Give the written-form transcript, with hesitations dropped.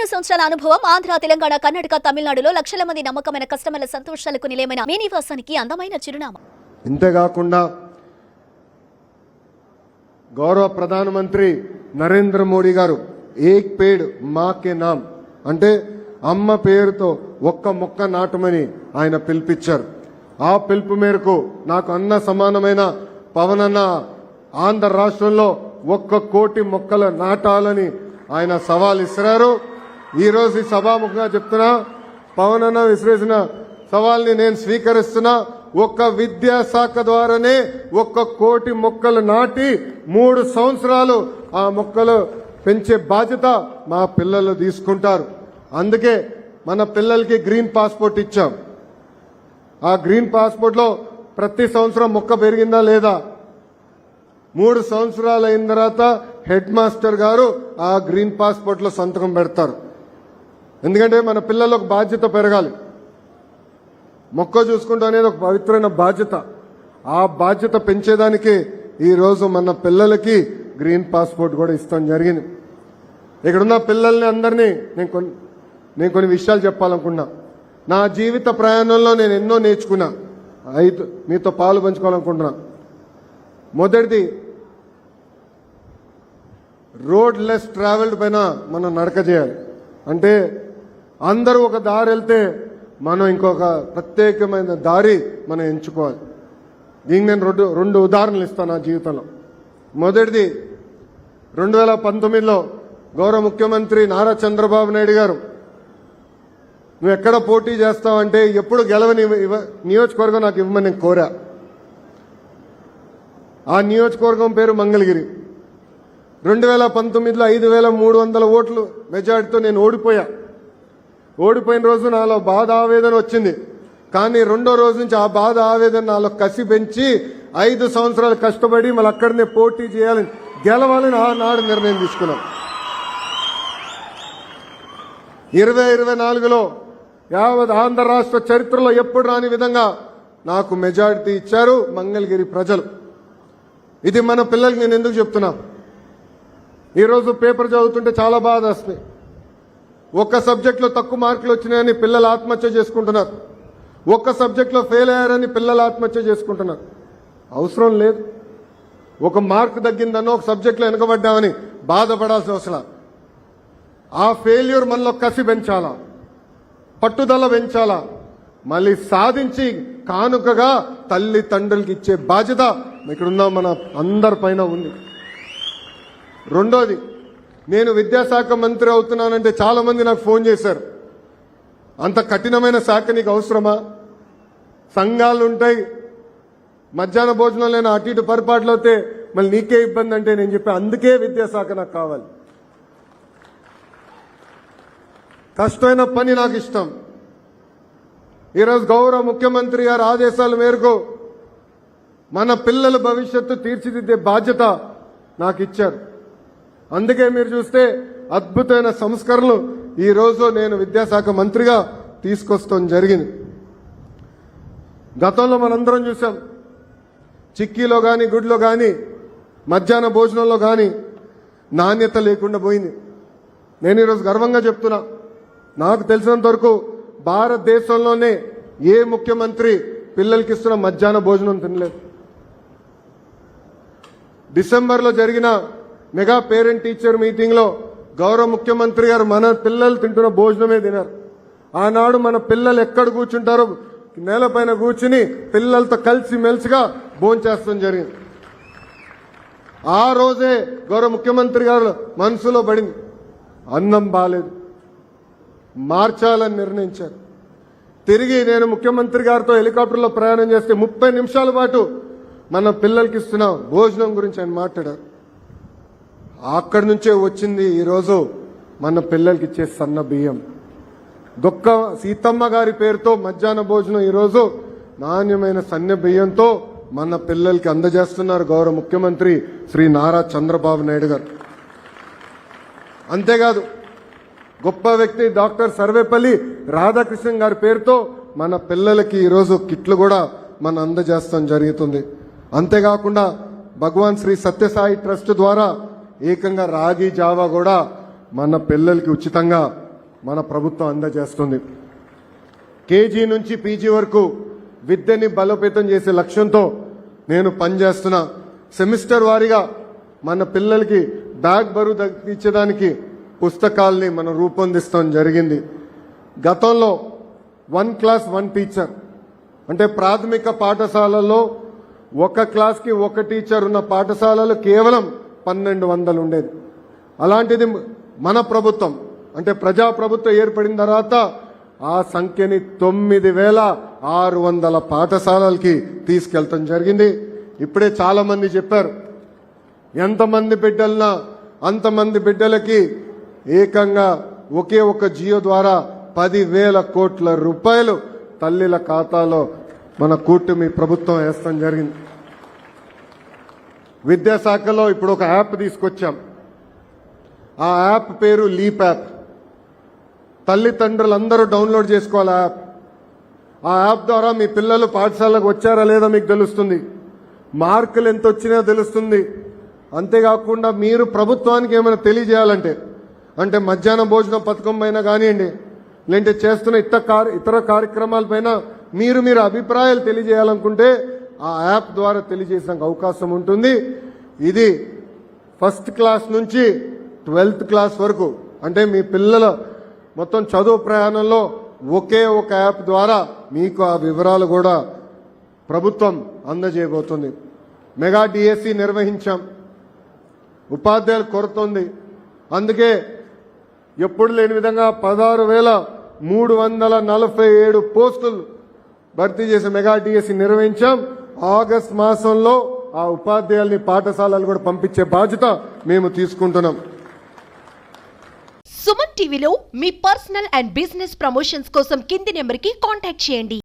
15 సంవత్సరాల అనుభవం ఆంధ్ర, తెలంగాణ, కర్ణాటక, తమిళనాడులో లక్షల మంది నమ్మకమైన కస్టమర్ల సంతోషాలకు నిలయమైన మీ నివాసానికి అందమైన చిరునామా. ఇంతేకాకుండా గౌరవ ప్రధానమంత్రి నరేంద్ర మోడీ గారు ఏక్ పేడ్ మా కే నామ్ అంటే అమ్మ పేరుతో ఒక్క మొక్క నాటమని ఆయన పిలిపించారు. ఆ పిలుపు మేరకు నాకు అన్న సమానమైన పవన్ అన్న ఆంధ్ర రాష్ట్రంలో 1 కోటి మొక్కలు నాటాలని ఆయన సవాల్ ఇస్తున్నారు. ఈరోజు ఈ సభాముఖంగా చెప్తున్నా, పవన్ అన్న విసిరేసిన సవాల్ని నేను స్వీకరిస్తున్నా. ఒక్క విద్యాశాఖ ద్వారానే 1 కోటి మొక్కలు నాటి 3 సంవత్సరాలు ఆ మొక్కలు పెంచే బాధ్యత మా పిల్లలు తీసుకుంటారు. అందుకే మన పిల్లలకి గ్రీన్ పాస్పోర్ట్ ఇచ్చాం. ఆ గ్రీన్ పాస్పోర్ట్ లో ప్రతి సంవత్సరం మొక్క పెరిగిందా లేదా, 3 సంవత్సరాలు అయిన తర్వాత హెడ్ మాస్టర్ గారు ఆ గ్రీన్ పాస్పోర్ట్ లో సంతకం పెడతారు. ఎందుకంటే మన పిల్లలకు బాధ్యత పెరగాలి. మొక్క చూసుకుంటూ అనేది ఒక పవిత్రమైన బాధ్యత. ఆ బాధ్యత పెంచేదానికి ఈరోజు మన పిల్లలకి గ్రీన్ పాస్పోర్ట్ కూడా ఇస్తాం జరిగింది. ఇక్కడున్న పిల్లల్ని అందరినీ నేను కొన్ని విషయాలు చెప్పాలనుకున్నా. నా జీవిత ప్రయాణంలో నేను ఎన్నో నేర్చుకున్నా, మీతో పాలు పంచుకోవాలనుకుంటున్నా. మొదటిది, రోడ్ లెస్ ట్రావెల్డ్ పైన మనం నడక చేయాలి. అంటే అందరూ ఒక దారి వెళ్తే మనం ఇంకొక ప్రత్యేకమైన దారి మనం ఎంచుకోవాలి. దీనికి నేను రెండు ఉదాహరణలు ఇస్తాను నా జీవితంలో. మొదటిది, 2019లో గౌరవ ముఖ్యమంత్రి నారా చంద్రబాబు నాయుడు గారు నువ్వు ఎక్కడ పోటీ చేస్తావంటే ఎప్పుడు గెలవని నియోజకవర్గం నాకు ఇవ్వమని నేను కోరా. ఆ నియోజకవర్గం పేరు మంగళగిరి. 2019లో 5300 ఓట్లు మెజార్టీతో నేను ఓడిపోయా. ఓడిపోయిన రోజు నాలో బాధ ఆవేదన వచ్చింది. కానీ రెండో రోజు నుంచి ఆ బాధ ఆవేదన నాలో కసి పెంచి 5 సంవత్సరాలు కష్టపడి మళ్ళీ అక్కడనే పోటీ చేయాలని, గెలవాలని ఆనాడు నిర్ణయం తీసుకున్నాం. 2024లో యావత్ ఆంధ్ర రాష్ట్ర చరిత్రలో ఎప్పుడు రాని విధంగా నాకు మెజారిటీ ఇచ్చారు మంగళగిరి ప్రజలు. ఇది మన పిల్లలకి నేను ఎందుకు చెప్తున్నా, ఈరోజు పేపర్ చదువుతుంటే చాలా బాధ వస్తుంది. ఒక్క సబ్జెక్టులో తక్కువ మార్కులు వచ్చినాయని పిల్లలు ఆత్మహత్య చేసుకుంటున్నారు. ఒక్క సబ్జెక్టులో ఫెయిల్ అయ్యారని పిల్లలు ఆత్మహత్య చేసుకుంటున్నారు. అవసరం లేదు. ఒక మార్కు తగ్గిందనో ఒక సబ్జెక్టులో వెనకబడ్డామని బాధపడాల్సిన అవసరం. ఆ ఫెయిల్యూర్ మనలో కసి పెంచాలా, పట్టుదల పెంచాలా, మళ్ళీ సాధించి కానుకగా తల్లి తండ్రులకి ఇచ్చే బాధ్యత ఇక్కడున్న మన అందరిపైన ఉంది. రెండోది, నేను విద్యాశాఖ మంత్రి అవుతున్నానంటే చాలా మంది నాకు ఫోన్ చేశారు. అంత కఠినమైన శాఖ నీకు అవసరమా? సంఘాలు ఉంటాయి, మధ్యాహ్న భోజనం లేని అటు ఇటు పొరపాట్లు అవుతే మళ్ళీ నీకే ఇబ్బంది అంటే నేను చెప్పా, అందుకే విద్యాశాఖ నాకు కావాలి. కష్టమైన పని నాకు ఇష్టం. ఈరోజు గౌరవ ముఖ్యమంత్రి గారి ఆదేశాల మేరకు మన పిల్లల భవిష్యత్తు తీర్చిదిద్దే బాధ్యత నాకు ఇచ్చారు. అందుకే మీరు చూస్తే అద్భుతమైన సంస్కరణలు ఈరోజు నేను విద్యాశాఖ మంత్రిగా తీసుకొస్తాం జరిగింది. గతంలో మనందరం చూసాం, చిక్కీలో కానీ గుడిలో కానీ మధ్యాహ్న భోజనంలో కానీ నాణ్యత లేకుండా పోయింది. నేను ఈరోజు గర్వంగా చెప్తున్నా, నాకు తెలిసినంత వరకు భారతదేశంలోనే ఏ ముఖ్యమంత్రి పిల్లలకి ఇస్తున్న మధ్యాహ్న భోజనం తినలేదు. డిసెంబర్లో జరిగిన మెగా పేరెంట్ టీచర్ మీటింగ్ లో గౌరవ ముఖ్యమంత్రి గారు మన పిల్లలు తింటున్న భోజనమే తినారు. ఆనాడు మన పిల్లలు ఎక్కడ కూర్చుంటారో నేలపైన కూర్చుని పిల్లలతో కలిసి మెలిసిగా భోంచేస్తాం జరిగింది. ఆ రోజే గౌరవ ముఖ్యమంత్రి గారు మనసులో పడింది, అన్నం బాలేదు, మార్చాలని నిర్ణయించారు. తిరిగి నేను ముఖ్యమంత్రి గారితో హెలికాప్టర్లో ప్రయాణం చేస్తే 30 నిమిషాల పాటు మన పిల్లలకి ఇస్తున్న భోజనం గురించి ఆయన మాట్లాడారు. అక్కడి నుంచే వచ్చింది ఈరోజు మన పిల్లలకి ఇచ్చే సన్న బియ్యం. దొక్క సీతమ్మ గారి పేరుతో మధ్యాహ్న భోజనం ఈరోజు నాణ్యమైన సన్న బియ్యంతో మన పిల్లలకి అందజేస్తున్నారు గౌరవ ముఖ్యమంత్రి శ్రీ నారా చంద్రబాబు నాయుడు గారు. అంతేకాదు, గొప్ప వ్యక్తి డాక్టర్ సర్వేపల్లి రాధాకృష్ణన్ గారి పేరుతో మన పిల్లలకి ఈరోజు కిట్లు కూడా మనం అందజేస్తాం జరుగుతుంది. అంతేకాకుండా భగవాన్ శ్రీ సత్యసాయి ట్రస్ట్ ద్వారా ఏకంగా రాగి జావా కూడా మన పిల్లలకి ఉచితంగా మన ప్రభుత్వం అందజేస్తుంది. కేజీ నుంచి పీజీ వరకు విద్యని బలోపేతం చేసే లక్ష్యంతో నేను పనిచేస్తున్నా. సెమిస్టర్ వారీగా మన పిల్లలకి బ్యాగ్ బరువు తగ్గించడానికి పుస్తకాల్ని మనం రూపొందిస్తాం జరిగింది. గతంలో 1 క్లాస్ 1 టీచర్ అంటే ప్రాథమిక పాఠశాలల్లో ఒక క్లాస్కి ఒక టీచర్ ఉన్న పాఠశాలలు కేవలం 1200 ఉండేది. అలాంటిది మన ప్రభుత్వం అంటే ప్రజా ప్రభుత్వం ఏర్పడిన తర్వాత ఆ సంఖ్యని 9600 పాఠశాలలకి తీసుకెళ్తాం జరిగింది. ఇప్పుడే చాలా మంది చెప్పారు, ఎంతమంది బిడ్డలన్నా అంతమంది బిడ్డలకి ఏకంగా ఒకే ఒక జియో ద్వారా 10,000 కోట్ల రూపాయలు తల్లిల ఖాతాలో మన కూటమి ప్రభుత్వం వేస్తాం జరిగింది. విద్యాశాఖలో ఇప్పుడు ఒక యాప్ తీసుకొచ్చాం. ఆ యాప్ పేరు లీప్ యాప్. తల్లిదండ్రులందరూ డౌన్లోడ్ చేసుకోవాలి ఆ యాప్. ఆ యాప్ ద్వారా మీ పిల్లలు పాఠశాలకు వచ్చారా లేదా మీకు తెలుస్తుంది, మార్కులు ఎంత వచ్చినా తెలుస్తుంది. అంతేకాకుండా మీరు ప్రభుత్వానికి ఏమైనా తెలియజేయాలంటే అంటే మధ్యాహ్న భోజన పథకం పైన కానివ్వండి, లేదంటే చేస్తున్న ఇతర కార్యక్రమాలపైన మీరు అభిప్రాయాలు తెలియజేయాలనుకుంటే ఆ యాప్ ద్వారా తెలియజేసే అవకాశం ఉంటుంది. ఇది 1st క్లాస్ నుంచి 12th క్లాస్ వరకు అంటే మీ పిల్లల మొత్తం చదువు ప్రయాణంలో ఒకే ఒక యాప్ ద్వారా మీకు ఆ వివరాలు కూడా ప్రభుత్వం అందజేయబోతుంది. Mega DSC నిర్వహించాం. ఉపాధ్యాయుల కొరత ఉంది. అందుకే ఎప్పుడు లేని విధంగా 16,347 పోస్టులు భర్తీ చేసే మెగా డిఎస్సి నిర్వహించాం. ఆగస్ట్ మాసంలో ఆ ఉపాధ్యాయుల్ని పాఠశాలలు కూడా పంపించే బాధ్యత మేము తీసుకుంటున్నాం. సుమన్ టీవీలో మీ పర్సనల్ అండ్ బిజినెస్ ప్రమోషన్స్ కోసం కింది నెంబర్కి కాంటాక్ట్ చేయండి.